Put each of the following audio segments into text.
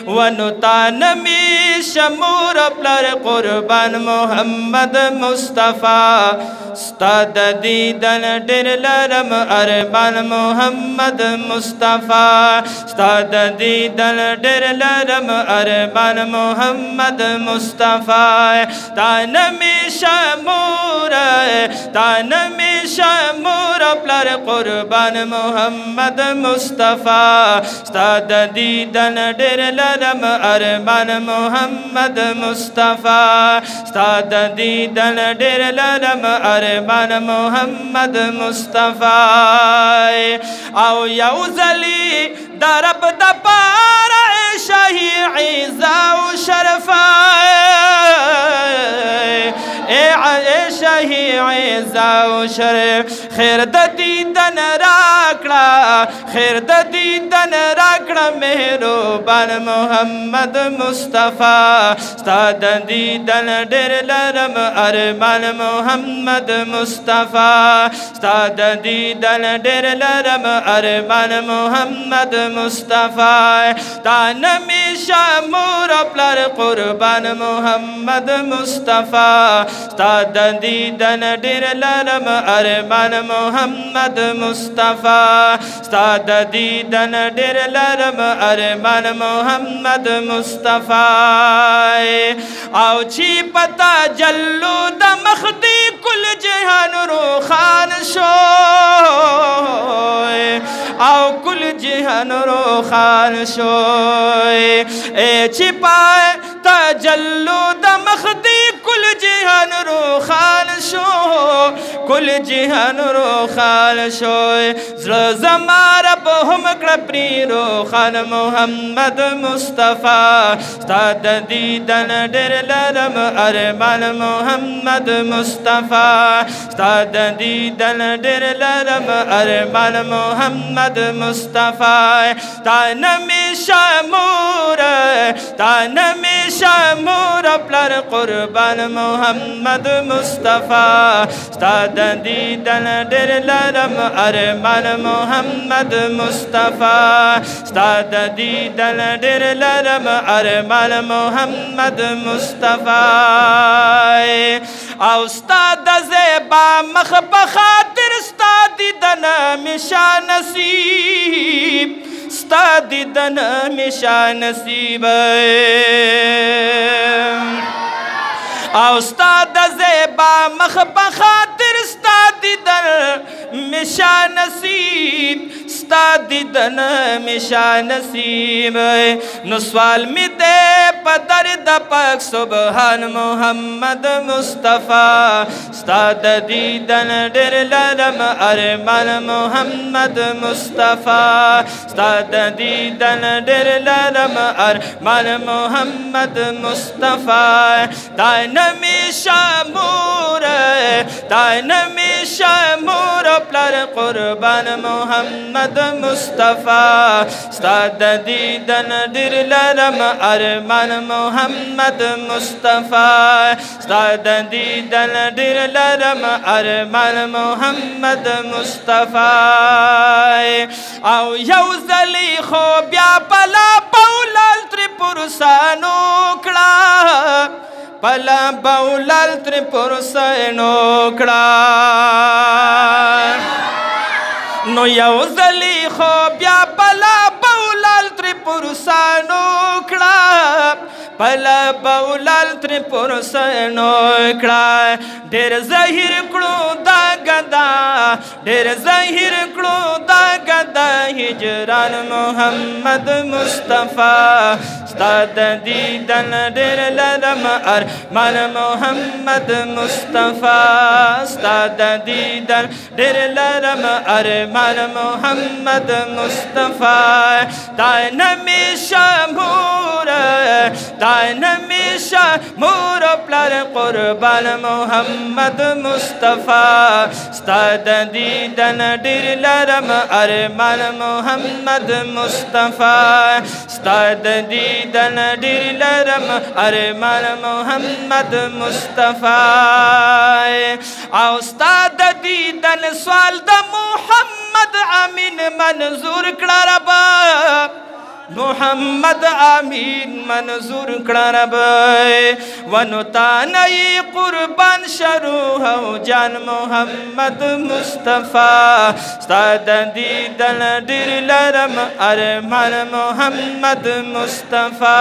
ونتان می شمور پلر قربان محمد مصطفی استاد دیدن ډېر لرم ارمان محمد مصطفی استاد دیدن ډېر لرم ارمان محمد مصطفی تان می شمور پلر قربان محمد مصطفی استاد دیدن ډېر لرم ارمان محمد مصطفی استاد دیدن ډېر لرم ارمان محمد مصطفی او یو ځلې د رب د پاره شاهي عزا او شرف شاهي عزا او شرف خیر د دیدن راکړه خیر د دیدن راکړه مهربان محمد مصطفی ستا د دیدن ډېر لرم ارمان محمد مصطفی ستا د دیدن ډېر لرم ارمان محمد مصطفی تا نمی شمور پلر قربان محمد مصطفی ستا د دیدن ډېر لرم ارمان محمد مصطفی ستا د دیدن ډېر لرم ارمان محمد مصطفی او چې پتا جلو د مخ دی کل جهان روخان شو او کل جهان روخان شو چې پای تجلو د مخ دی کل جهان روخان شو کل جهان روخان شو زړه زما رب هم کړه پرې روخان محمد مصطفی ستا د دیدن ډېر لرم ارمان محمد مصطفی ستا د دیدن ډېر لرم ارمان محمد مصطفی تا نمی شمور پلر قربان محمد مصطفی ستا د دیدن ډېر لرم ارمان محمد مصطفی ستا د دیدن ډېر لرم ارمان محمد مصطفی او ستا د زیبا مخ په خاطر ستا دیدن مشا نصیب ستا دیدن مشا نصیب او ستا د زیبا مخ په خاطر ستا دیدن مشا نصیب ستا دیدن مشا نصیب نو سوال می دے په درد پاک سبحان محمد مصطفی ستا د دیدن ډېر لرم ارمان محمد مصطفی ستا د دیدن ډېر لرم ارمان محمد مصطفی تا نمی شمور پلر قربان محمد مصطفی ستا د دیدن ډېر لرم ارمان محمد مصطفی ستا د دیدن ډېر لرم ارمان محمد مصطفی او یو ځلې خو بیا پلا بولال ترې پرسانو کړه پلا بولال ترې پرسانو کړه نو یو ځلې خو بیا پلا بولال ترې پرسانو کړه پلا بولال ترې پرسانو کړه ډېر زهیر کړو دا ګدا ډېر زهیر کړو دا ګدا هجران محمد مصطفی ستا د دیدن ډېر لرم ارمان محمد مصطفی ستا د دیدن ډېر لرم ارمان محمد مصطفی تا نمی شمور پلر قربان محمد مصطفی ستا د دیدن ډېر لرم ارمان محمد مصطفی ستا د دیدن ډېر لرم ارمان محمد مصطفی او ستا د دیدن سوال د محمد امین منظور کړه ربا मोहम्मद आमीन मंजूर करब वनुता नई कुर्बान शरू हो जान मोहम्मद मुस्तफ़ा साददी दल दिलरम अरमान मोहम्मद मुस्तफ़ा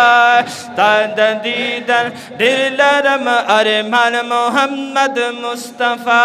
साददी दल दिलरम अरमान मोहम्मद मुस्तफ़ा